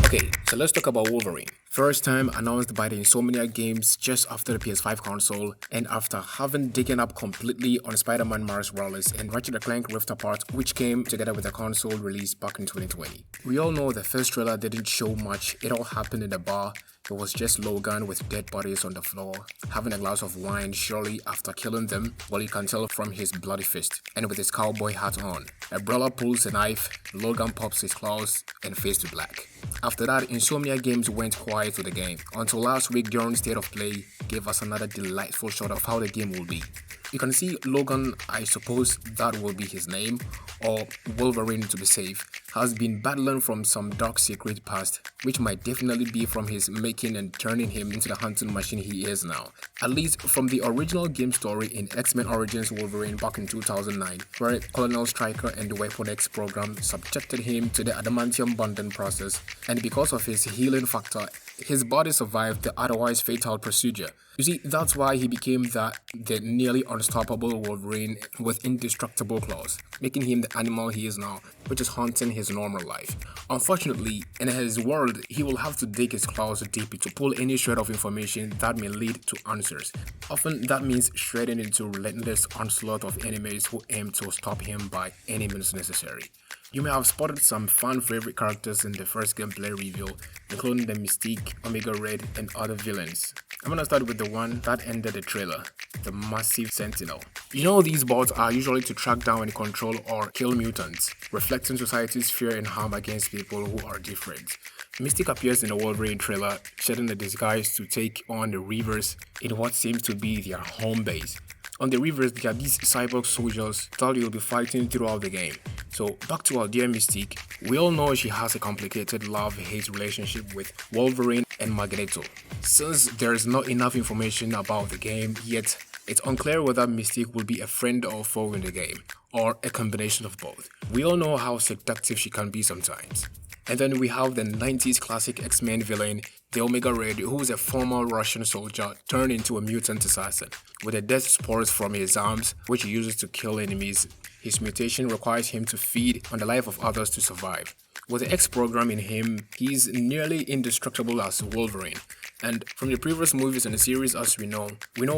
Okay, so let's talk about Wolverine. First time announced by the Insomniac games just after the PS5 console, and after having taken up completely on Spider-Man Miles Morales and Ratchet & Clank Rift Apart, which came together with the console release back in 2020. We all know the first trailer didn't show much. It all happened in the bar. It was just Logan with dead bodies on the floor, having a glass of wine shortly after killing them, well, you can tell from his bloody fist, and with his cowboy hat on. A brawler pulls a knife, Logan pops his claws, and fades to black. After that, Insomniac Games went quiet with the game, until last week during State of Play gave us another delightful shot of how the game will be. You can see Logan, I suppose that will be his name, or Wolverine to be safe, has been battling from some dark secret past, which might definitely be from his making and turning him into the hunting machine he is now. At least from the original game story in X-Men Origins Wolverine back in 2009, where Colonel Stryker and the Weapon X program subjected him to the adamantium bonding process, and because of his healing factor, his body survived the otherwise fatal procedure. You see, that's why he became the nearly unstoppable Wolverine with indestructible claws, making him the animal he is now, which is haunting his normal life. Unfortunately, in his world, he will have to dig his claws deep to pull any shred of information that may lead to answers. Often that means shredding into relentless onslaught of enemies who aim to stop him by any means necessary. You may have spotted some fan favorite characters in the first gameplay reveal, including the Mystique, Omega Red, and other villains. I'm gonna start with the one that ended the trailer, the Massive Sentinel. You know, these bots are usually to track down and control or kill mutants, reflecting society's fear and harm against people who are different. Mystique appears in the Wolverine trailer, shedding a disguise to take on the Reavers in what seems to be their home base. On the Reavers, there are these cyborg soldiers that you'll be fighting throughout the game. So back to our dear Mystique, we all know she has a complicated love-hate relationship with Wolverine and Magneto. Since there is not enough information about the game yet, it's unclear whether Mystique will be a friend or foe in the game, or a combination of both. We all know how seductive she can be sometimes. And then we have the 90s classic X-Men villain, the Omega Red, who is a former Russian soldier turned into a mutant assassin. With the death spores from his arms, which he uses to kill enemies, his mutation requires him to feed on the life of others to survive. With the X program in him, he's nearly indestructible as Wolverine. And from the previous movies and the series as we know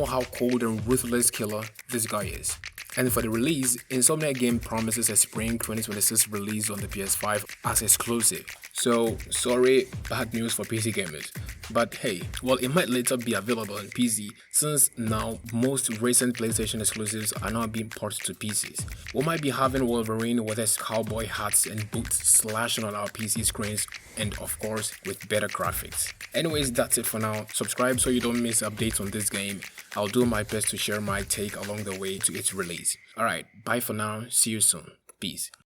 how cold and ruthless killer this guy is. And for the release, Insomniac Game promises a spring 2026 release on the PS5 as exclusive. So, sorry, bad news for PC gamers. But hey, well, it might later be available on PC, since now most recent PlayStation exclusives are now being ported to PCs. We might be having Wolverine with his cowboy hats and boots slashing on our PC screens, and of course with better graphics. Anyways, that's it for now. Subscribe so you don't miss updates on this game. I'll do my best to share my take along the way to its release. Alright, bye for now, see you soon. Peace.